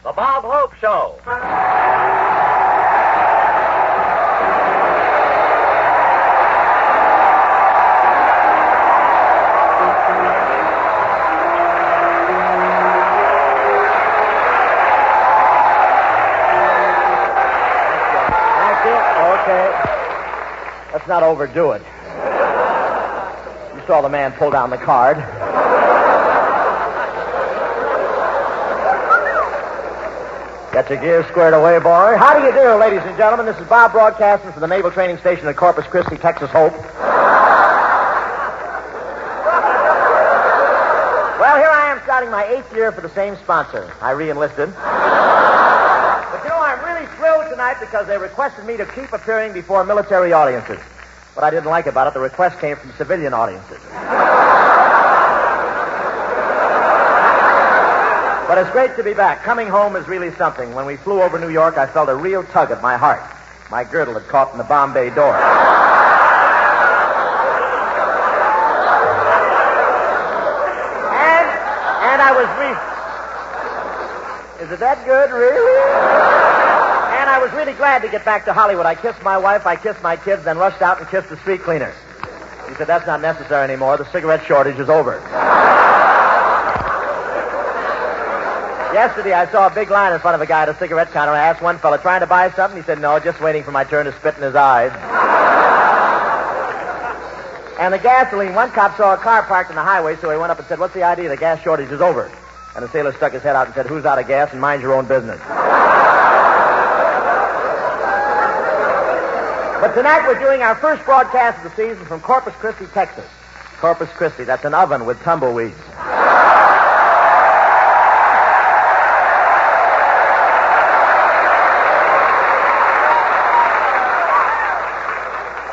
The Bob Hope Show. Okay. Let's not overdo it. You saw the man pull down the card. Got your gears squared away, boy. How do you do, ladies and gentlemen? This is Bob broadcasting from the Naval Training Station at Corpus Christi, Texas Hope. Well, here I am starting my 8th year for the same sponsor. I re-enlisted. But you know, I'm really thrilled tonight because they requested me to keep appearing before military audiences. What I didn't like about it, the request came from civilian audiences. But it's great to be back. Coming home is really something. When we flew over New York, I felt a real tug at my heart. My girdle had caught in the Bombay door. And I was Is it that good, really? And I was really glad to get back to Hollywood. I kissed my wife, I kissed my kids, then rushed out and kissed the street cleaners. He said, that's not necessary anymore. The cigarette shortage is over. Yesterday, I saw a big line in front of a guy at a cigarette counter. I asked one fella, trying to buy something? He said, no, just waiting for my turn to spit in his eyes. And the gasoline, one cop saw a car parked on the highway, so he went up and said, what's the idea? The gas shortage is over. And the sailor stuck his head out and said, who's out of gas and mind your own business. But tonight we're doing our first broadcast of the season from Corpus Christi, Texas. Corpus Christi, that's an oven with tumbleweeds.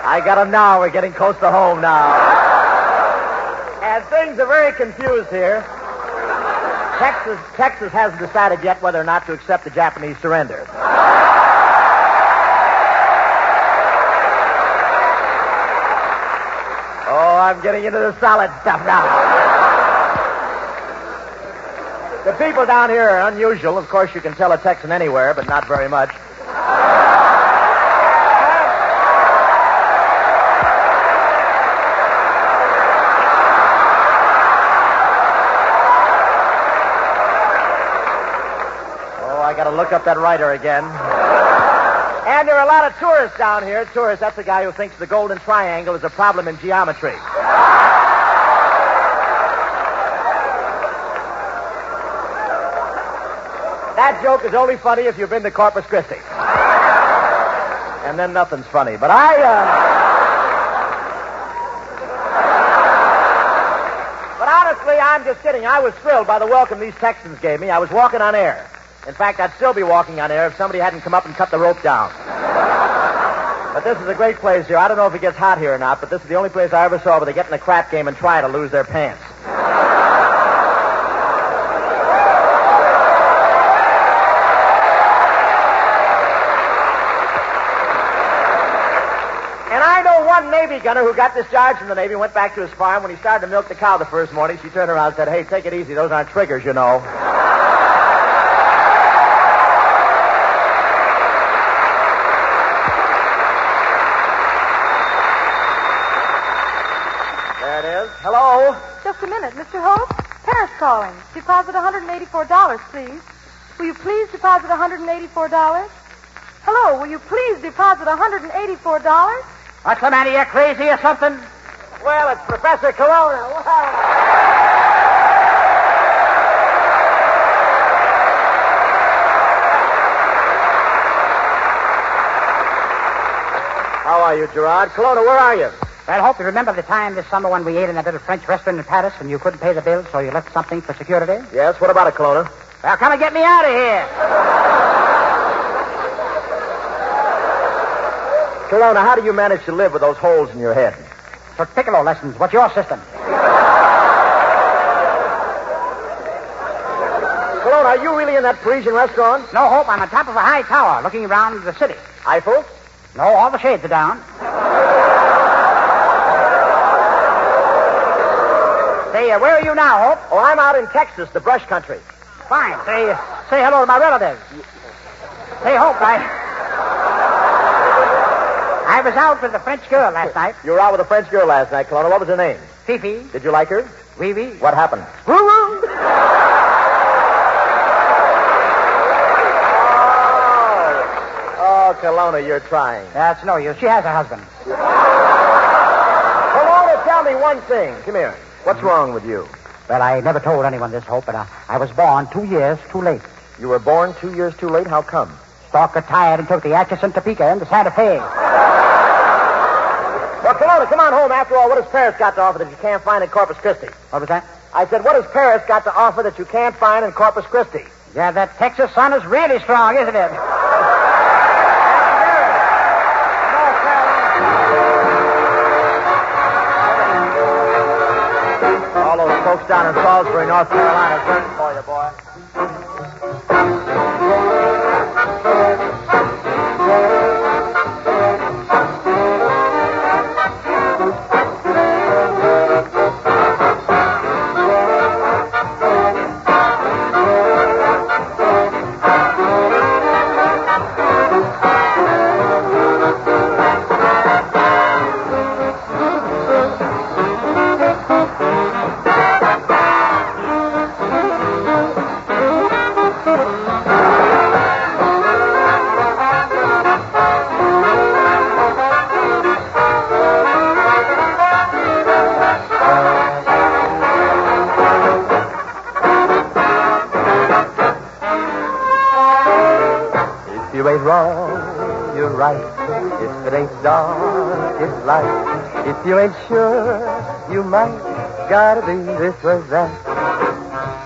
I got them now. We're getting close to home now. And things are very confused here. Texas hasn't decided yet whether or not to accept the Japanese surrender. Oh, I'm getting into the solid stuff now. The people down here are unusual. Of course, you can tell a Texan anywhere, but not very much. I got to look up that writer again. And there are a lot of tourists down here. Tourists, that's the guy who thinks the Golden Triangle is a problem in geometry. That joke is only funny if you've been to Corpus Christi. And then nothing's funny. But But honestly, I'm just kidding. I was thrilled by the welcome these Texans gave me. I was walking on air. In fact, I'd still be walking on air if somebody hadn't come up and cut the rope down. But this is a great place here. I don't know if it gets hot here or not, but this is the only place I ever saw where they get in a crap game and try to lose their pants. And I know one Navy gunner who got discharged from the Navy, went back to his farm. When he started to milk the cow the first morning, she turned around and said, hey, take it easy. Those aren't triggers, you know. Hello? Just a minute, Mr. Hope. Paris calling. Deposit $184, please. Will you please deposit $184? Hello, will you please deposit $184? What's the matter? You crazy or something? Well, it's Professor Colonna. How are you, Gerard? Colonna, where are you? Well, Hope, you remember the time this summer when we ate in that little French restaurant in Paris and you couldn't pay the bill, so you left something for security? Yes, what about it, Colonna? Well, come and get me out of here. Colonna, how do you manage to live with those holes in your head? For piccolo lessons, what's your system? Colonna, are you really in that Parisian restaurant? No, Hope, I'm on top of a high tower looking around the city. Eiffel? No, all the shades are down. Say, where are you now, Hope? Oh, I'm out in Texas, the brush country. Fine. Say, say hello to my relatives. Say, Hope, I was out with a French girl last night. You were out with a French girl last night, Kelowna. What was her name? Fifi. Did you like her? Oui, oui. What happened? Woo-woo. Oh, Kelowna, you're trying. That's no use. She has a husband. Kelowna, tell me one thing. Come here. What's wrong with you? Well, I never told anyone this, Hope, but I was born 2 years too late. You were born 2 years too late? How come? Stalker tired and took the Atchison, Topeka, and the Santa Fe. Well, Kelowna, come on home. After all, what has Paris got to offer that you can't find in Corpus Christi? What was that? I said, what has Paris got to offer that you can't find in Corpus Christi? Yeah, that Texas sun is really strong, isn't it? All those folks down in Salisbury, North Carolina, is waiting for you, boy. If you ain't wrong, you're right. If it ain't dark, it's light. If you ain't sure, you might. Gotta be this or that.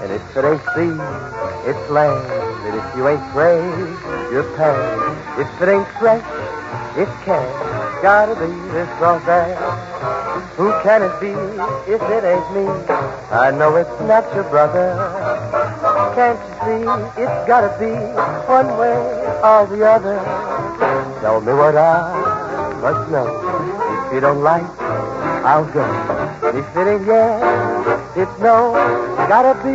And if it ain't sea, it's land. And if you ain't brave, you're past. If it ain't fresh, it's cash. Gotta be this or that. Who can it be if it ain't me? I know it's not your brother. Can't you see it's gotta be one way or the other? Tell me what I must know. If you don't like, I'll go. If it ain't yes, it's no. Gotta be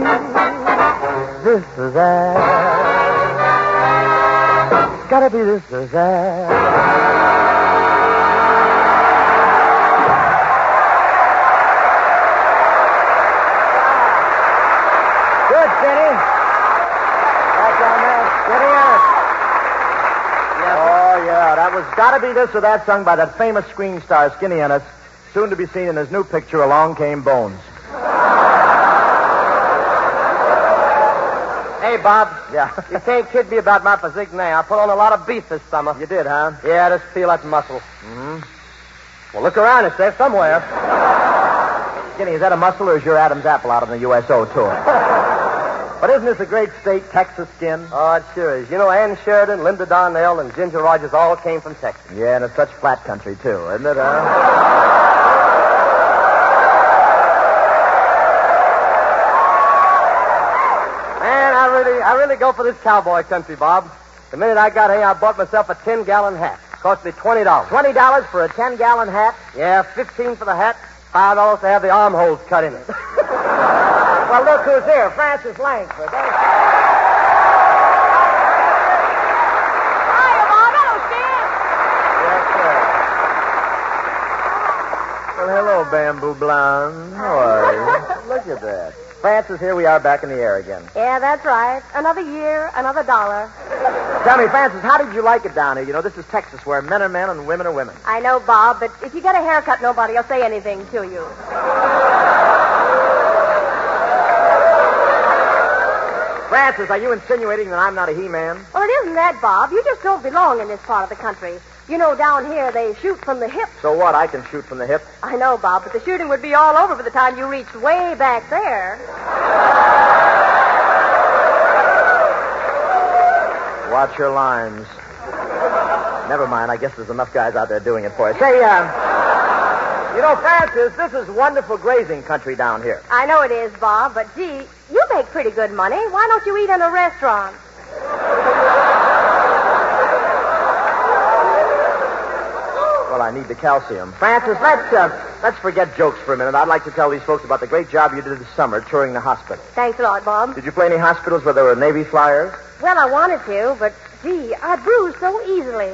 this or that. Gotta be this or that. Good, Skinny. Back on there. Skinny Ennis. Oh, yeah. That was Gotta Be This or That, sung by that famous screen star, Skinny Ennis, soon to be seen in his new picture, Along Came Bones. Hey, Bob. Yeah. You can't kid me about my physique now. I put on a lot of beef this summer. You did, huh? Yeah, I just feel that muscle. Mm-hmm. Well, look around. It's there somewhere. Skinny, is that a muscle or is your Adam's apple out on the USO tour? But isn't this a great state, Texas skin? Oh, it sure is. You know, Ann Sheridan, Linda Darnell, and Ginger Rogers all came from Texas. Yeah, and it's such flat country, too, isn't it, huh? Man, I really go for this cowboy country, Bob. The minute I got here, I bought myself a 10-gallon hat. Cost me $20. $20 for a 10-gallon hat? Yeah, $15 for the hat, $5 to have the armholes cut in it. Well, look who's here, Francis Langford. Hiya, Bob. Hello, Sid. Yes, sir. Well, hello, Bamboo Blonde. How are you? Look at that. Francis, here we are back in the air again. Yeah, that's right. Another year, another dollar. Tell me, Francis, how did you like it down here? You know, this is Texas, where men are men and women are women. I know, Bob, but if you get a haircut, nobody will say anything to you. Francis, are you insinuating that I'm not a he-man? Well, it isn't that, Bob. You just don't belong in this part of the country. You know, down here, they shoot from the hip. So what? I can shoot from the hip. I know, Bob, but the shooting would be all over by the time you reached way back there. Watch your lines. Never mind. I guess there's enough guys out there doing it for you. Say, you know, Francis, this is wonderful grazing country down here. I know it is, Bob, but gee, you make pretty good money. Why don't you eat in a restaurant? Well, I need the calcium. Francis, let's forget jokes for a minute. I'd like to tell these folks about the great job you did this summer touring the hospital. Thanks a lot, Bob. Did you play any hospitals where there were Navy flyers? Well, I wanted to, but, gee, I bruise so easily.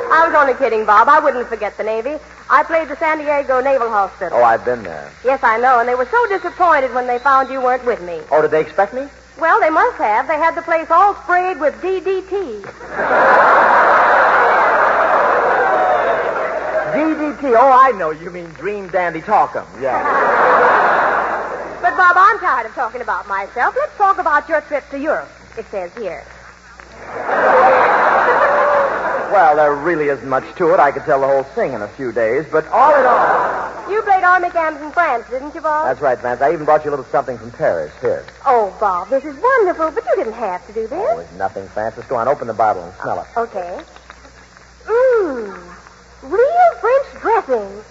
I was only kidding, Bob. I wouldn't forget the Navy. I played the San Diego Naval Hospital. Oh, I've been there. Yes, I know, and they were so disappointed when they found you weren't with me. Oh, did they expect me? Well, they must have. They had the place all sprayed with DDT. DDT. Oh, I know. You mean Dream Dandy Talkum. Yeah. But, Bob, I'm tired of talking about myself. Let's talk about your trip to Europe, it says here. Well, there really isn't much to it. I could tell the whole thing in a few days, but all in all... You played army camps in France, didn't you, Bob? That's right, Vance. I even brought you a little something from Paris. Here. Oh, Bob, this is wonderful, but you didn't have to do this. Oh, it's nothing, Francis. Go on, open the bottle and smell it. Okay. Real French dressing.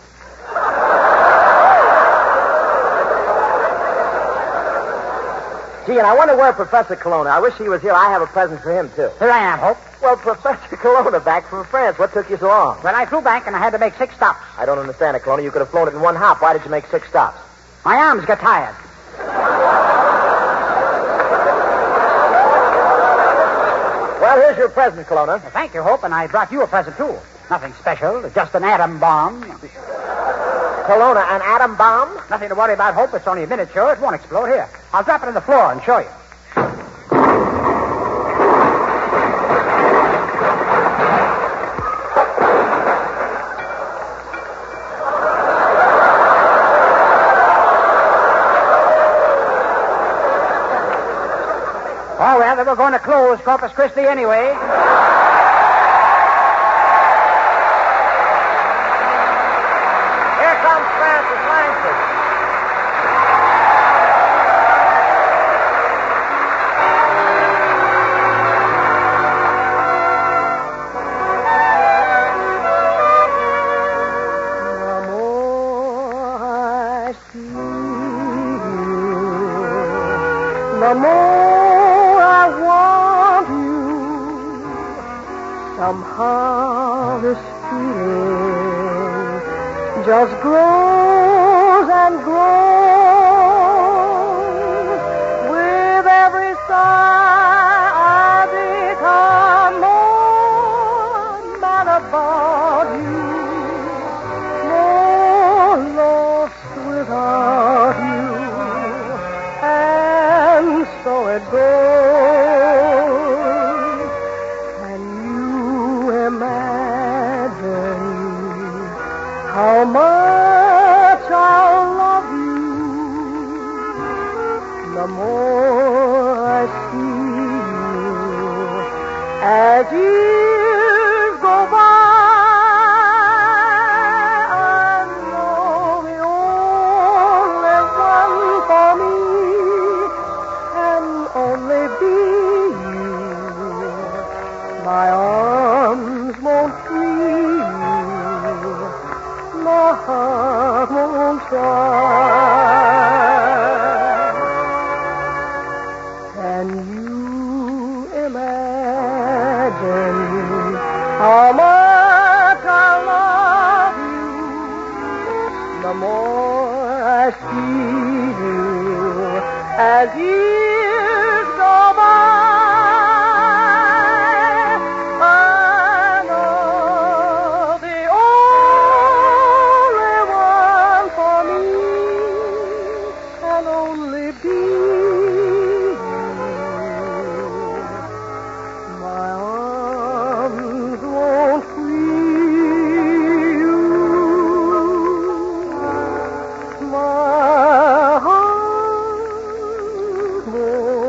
Gee, and I wonder where Professor Colonna. I wish he was here. I have a present for him, too. Here I am, Hope. Well, Professor Colonna back from France. What took you so long? Well, I flew back and I had to make 6 stops. I don't understand it, Colonna. You could have flown it in one hop. Why did you make 6 stops? My arms got tired. Well, here's your present, Colonna. Well, thank you, Hope, and I brought you a present, too. Nothing special, just an atom bomb. Colonna, an atom bomb? Nothing to worry about, Hope. It's only a miniature. It won't explode. Here, I'll drop it on the floor and show you. Oh, well, they were going to close Corpus Christi anyway. Here comes Francis Langston. The more I see you, the more I want you. Somehow this feeling just grows and grows. With every sigh, I become more mad about you, more lost without you, and so it goes. Can you imagine how much I'll love you? The more I see you, as years go by, I know the only one for me can only be you. My arms won't free you, my heart won't try. Can you imagine how much I love you? The more I see you, as years go by, I know the only one for me can only be you. My arms won't free you. My heart won't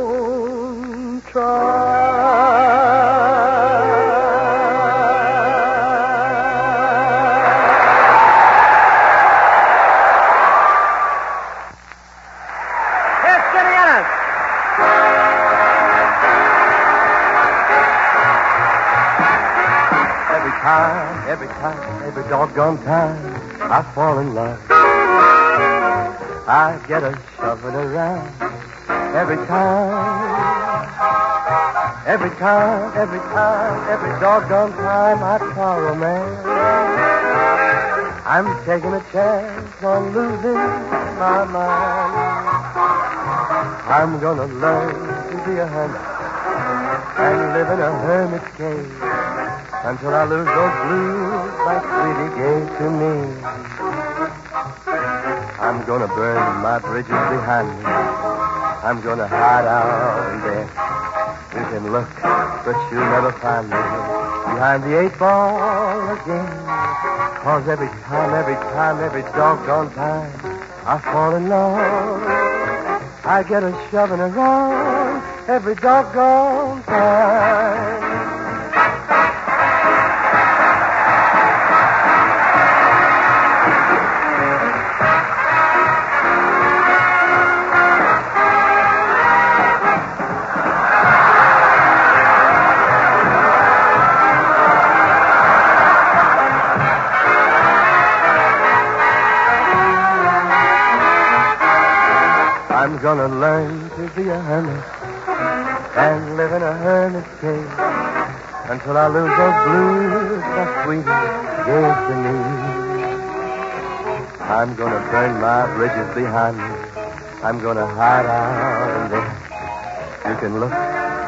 Here's Jimmy Ennis. Every doggone time I fall in love, I get a shoving around. Every doggone time I try romance, I'm taking a chance on losing my mind. I I'm gonna learn to be a hermit and live in a hermit's cave until I lose those blues my sweetie gave to me. I'm gonna burn my bridges behind me. I'm gonna hide out in there. You can look, but you'll never find me behind the 8-ball again. 'Cause every time, every doggone time I fall in love, I get a shoving around every doggone time. I'm gonna learn to be a hermit and live in a hermit's cave until I lose those blues my sweetie gave to me. I'm gonna burn my bridges behind me. I'm gonna hide out in there. You can look,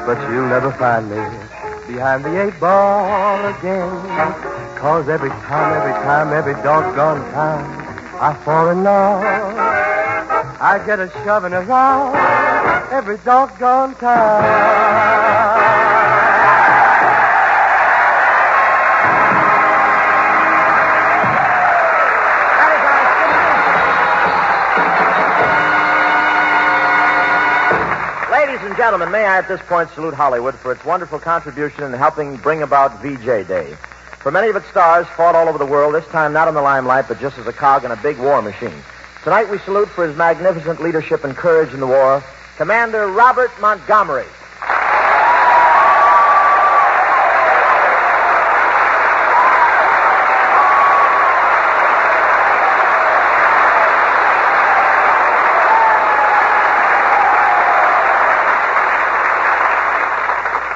but you'll never find me behind the 8-ball again. 'Cause every time, every doggone time I fall in love, I get a shoving around every doggone time. Ladies and gentlemen, may I at this point salute Hollywood for its wonderful contribution in helping bring about VJ Day. For many of its stars fought all over the world, this time not in the limelight, but just as a cog in a big war machine. Tonight we salute for his magnificent leadership and courage in the war, Commander Robert Montgomery.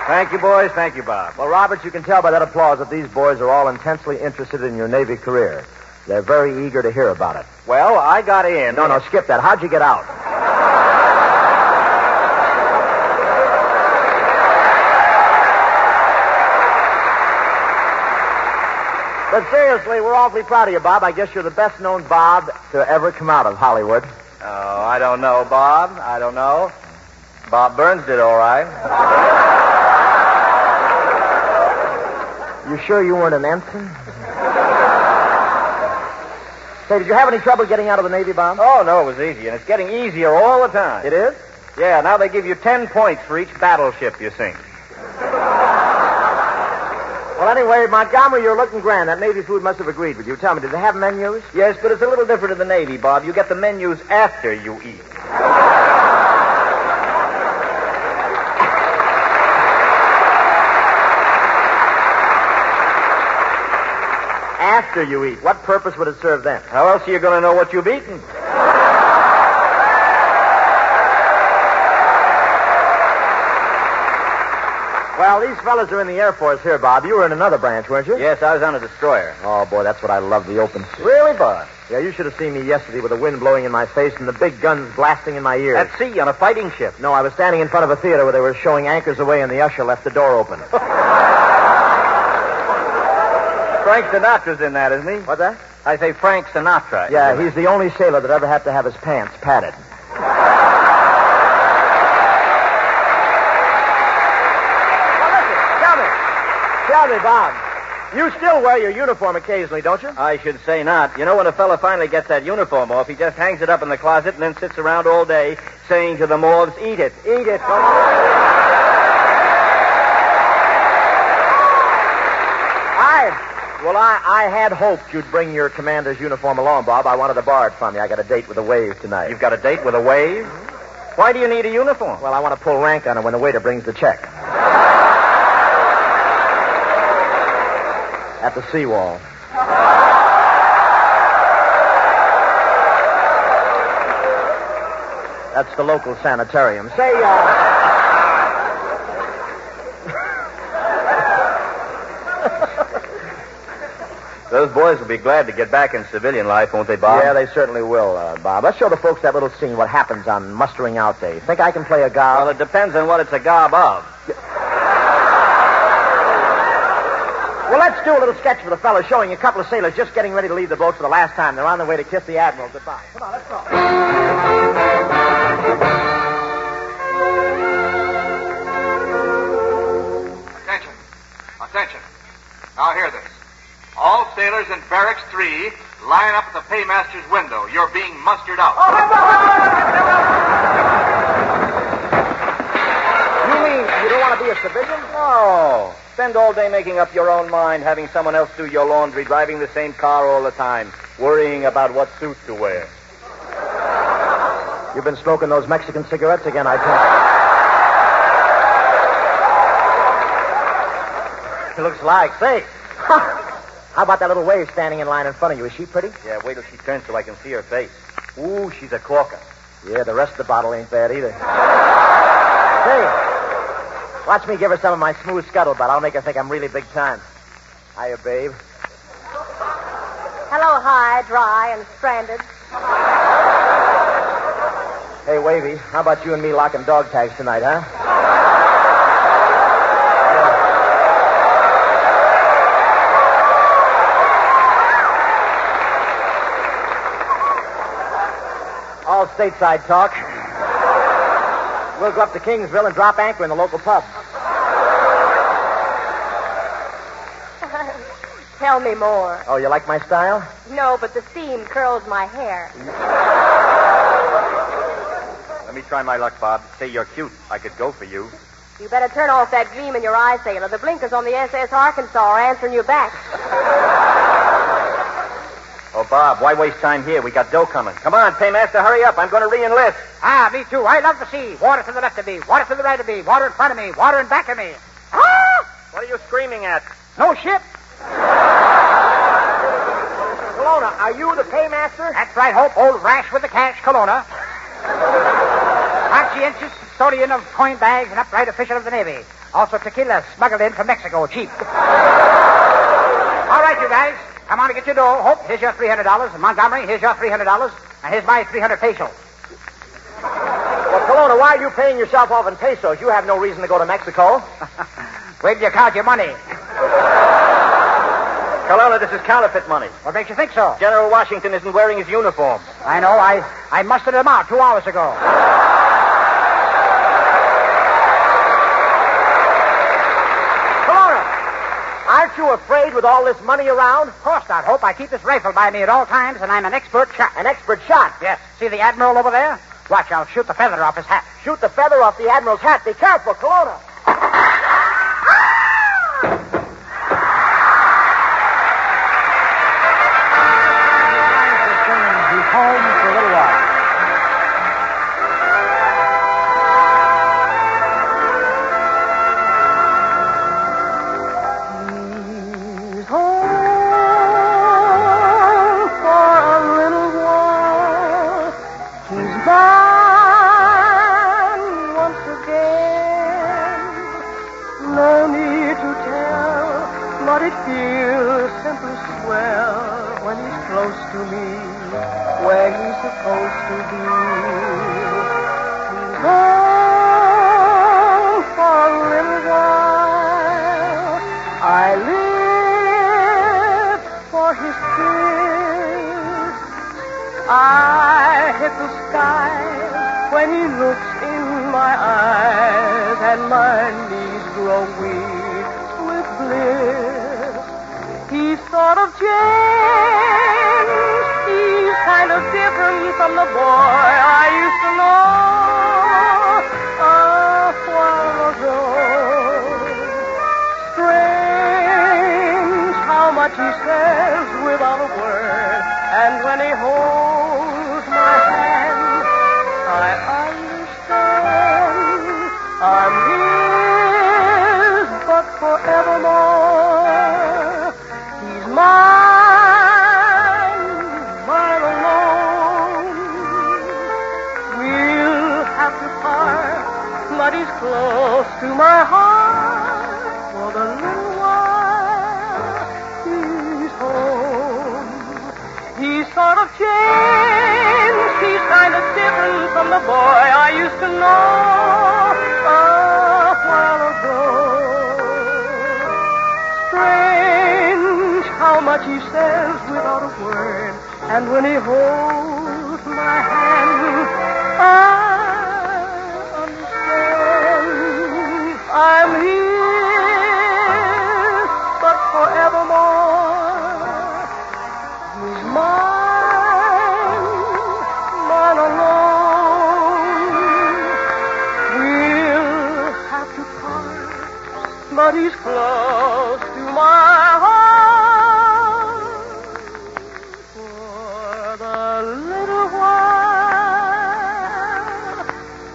Thank you, boys. Thank you, Bob. Well, Robert, you can tell by that applause that these boys are all intensely interested in your Navy career. They're very eager to hear about it. Well, I got in. No, skip that. How'd you get out? But seriously, we're awfully proud of you, Bob. I guess you're the best-known Bob to ever come out of Hollywood. Oh, I don't know, Bob. I don't know. Bob Burns did all right. You sure you weren't an ensign? Say, did you have any trouble getting out of the Navy, Bob? Oh, no, it was easy, and it's getting easier all the time. It is? Yeah, now they give you 10 points for each battleship you sink. Well, anyway, Montgomery, you're looking grand. That Navy food must have agreed with you. Tell me, did they have menus? Yes, but it's a little different in the Navy, Bob. You get the menus after you eat. After you eat. What purpose would it serve then? How else are you going to know what you've eaten? Well, these fellas are in the Air Force here, Bob. You were in another branch, weren't you? Yes, I was on a destroyer. Oh, boy, that's what I love, the open sea. Really, Bob? Yeah, you should have seen me yesterday with the wind blowing in my face and the big guns blasting in my ears. At sea, on a fighting ship. No, I was standing in front of a theater where they were showing Anchors Away and the usher left the door open. Frank Sinatra's in that, isn't he? What's that? I say Frank Sinatra. Yeah, he's the only sailor that ever had to have his pants padded. Tell me, Bob, you still wear your uniform occasionally, don't you? I should say not. You know, when a fella finally gets that uniform off, he just hangs it up in the closet and then sits around all day saying to the moths, eat it, eat it. I had hoped you'd bring your commander's uniform along, Bob. I wanted to borrow it from you. I got a date with a wave tonight. You've got a date with a wave? Why do you need a uniform? Well, I want to pull rank on it when the waiter brings the check. At the seawall. That's the local sanitarium. Say, The those boys will be glad to get back in civilian life, won't they, Bob? Yeah, they certainly will, Bob. Let's show the folks that little scene, what happens on mustering out day. Think I can play a gob? Well, it depends on what it's a gob of. Well, let's do a little sketch for the fellas showing a couple of sailors just getting ready to leave the boat for the last time. They're on their way to kiss the Admiral goodbye. Come on, let's go. Attention. Now hear this. All sailors in Barracks 3, line up at the paymaster's window. You're being mustered out. You mean you don't want to be a civilian? No. Spend all day making up your own mind, having someone else do your laundry, driving the same car all the time, worrying about what suit to wear. You've been smoking those Mexican cigarettes again, I think. It looks like. Say, how about that little wave standing in line in front of you? Is she pretty? Yeah, wait till she turns so I can see her face. Ooh, she's a corker. Yeah, the rest of the bottle ain't bad either. Say, watch me give her some of my smooth scuttlebutt. I'll make her think I'm really big time. Hiya, babe. Hello, high, dry, and stranded. Hey, Wavy, how about you and me locking dog tags tonight, huh? All stateside talk. We'll go up to Kingsville and drop anchor in the local pub. Tell me more. Oh, you like my style? No, but the steam curls my hair. Let me try my luck, Bob. Say you're cute. I could go for you. You better turn off that gleam in your eye, sailor. The blinkers on the SS Arkansas are answering you back. Oh, Bob, why waste time here? We got dough coming. Come on, paymaster, hurry up. I'm going to re-enlist. Ah, me too. I love the sea. Water to the left of me, water to the right of me, water in front of me, water in back of me. Ah! What are you screaming at? No ship. Kelowna, are you the paymaster? That's right, Hope. Old Rash with the cash, Kelowna. Conscientious custodian of coin bags and upright official of the Navy. Also tequila smuggled in from Mexico, cheap. All right, you guys. Come on to get your dough. Hope, here's your $300. And Montgomery, here's your $300. And here's my 300 pesos. Well, Kelowna, why are you paying yourself off in pesos? You have no reason to go to Mexico. Where do you count your money? Kelowna, this is counterfeit money. What makes you think so? General Washington isn't wearing his uniform. I know. I mustered him out 2 hours ago. Aren't you afraid with all this money around? Of course not, Hope. I keep this rifle by me at all times, and I'm an expert shot. An expert shot? Yes. See the Admiral over there? Watch, I'll shoot the feather off his hat. Shoot the feather off the Admiral's hat. Be careful, Kelowna. He's home for a little while. I hit the sky when he looks in my eyes, and my knees grow weak with bliss. He's sort of changed. He's kind of different from the boy I used to know a while ago. Strange how much he says without a word, and when he holds my hand, I understand I'm his, but forevermore. He's mine, mine alone. We'll have to part, but he's close to my heart for the little while he's home. sort of change. He's kind of different from the boy I used to know a while ago. Strange how much he says without a word. And when he holds my hand, I understand I'm his, but forevermore. He's mine, mine alone. We'll have to part, but he's close to my heart. For the little while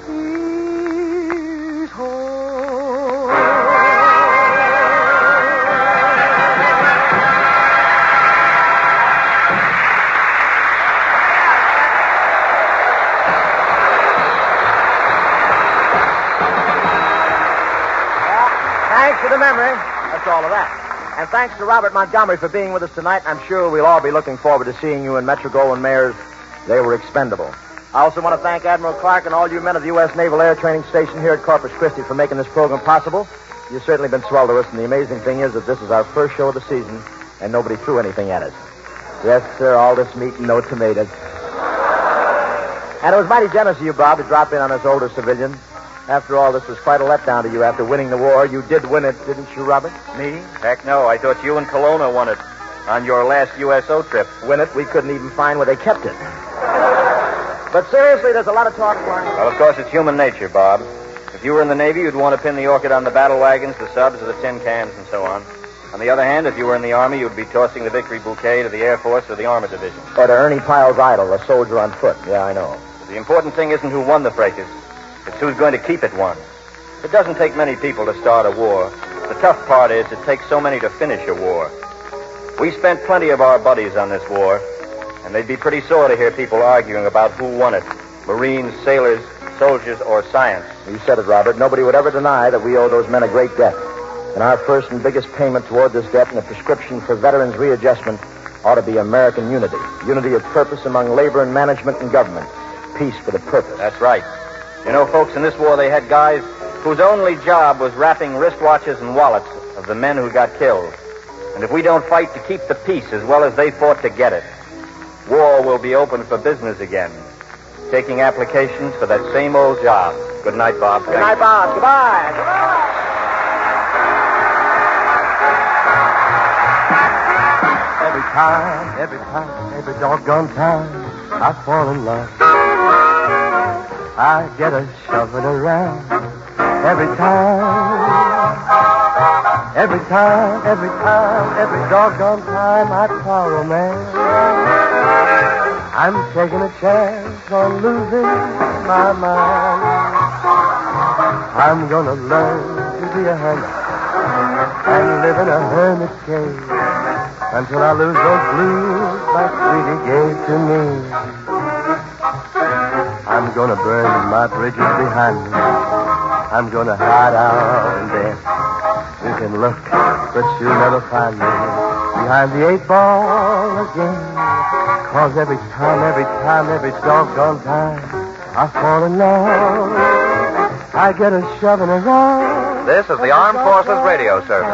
he's home. Thanks for the memory. That's all of that. And thanks to Robert Montgomery for being with us tonight. I'm sure we'll all be looking forward to seeing you in Metro-Goldwyn Mayer's They Were Expendable. I also want to thank Admiral Clark and all you men of the U.S. Naval Air Training Station here at Corpus Christi for making this program possible. You've certainly been swell to us, and the amazing thing is that this is our first show of the season, and nobody threw anything at us. Yes, sir, all this meat and no tomatoes. And it was mighty generous of you, Bob, to drop in on us older civilians. After all, this was quite a letdown to you after winning the war. You did win it, didn't you, Robert? Me? Heck no. I thought you and Kelowna won it on your last USO trip. Win it? We couldn't even find where they kept it. But seriously, there's a lot of talk flying. Well, of course, it's human nature, Bob. If you were in the Navy, you'd want to pin the orchid on the battle wagons, the subs, or the tin cans, and so on. On the other hand, if you were in the Army, you'd be tossing the victory bouquet to the Air Force or the Armored Division. Or to Ernie Pyle's idol, a soldier on foot. Yeah, I know. The important thing isn't who won the fracas. It's who's going to keep it won. It doesn't take many people to start a war. The tough part is it takes so many to finish a war. We spent plenty of our buddies on this war, and they'd be pretty sore to hear people arguing about who won it. Marines, sailors, soldiers, or science. You said it, Robert. Nobody would ever deny that we owe those men a great debt. And our first and biggest payment toward this debt and a prescription for veterans' readjustment ought to be American unity. Unity of purpose among labor and management and government. Peace for the purpose. That's right. You know, folks, in this war they had guys whose only job was wrapping wristwatches and wallets of the men who got killed. And if we don't fight to keep the peace as well as they fought to get it, war will be open for business again, taking applications for that same old job. Good night, Bob. Good night, Bob. Goodbye. Every doggone time I fall in love, I get a shoving around. Every doggone time I try romance. I'm taking a chance on losing my mind. I'm gonna learn to be a hermit and live in a hermit cave until I lose those blues my sweetie gave to me. I'm gonna burn my bridges behind me. I'm gonna hide out and dance. You can look, but you'll never find me behind the 8 ball again. 'Cause every doggone time I fall in love, I get a shoving around. This is the Armed Forces Radio Service.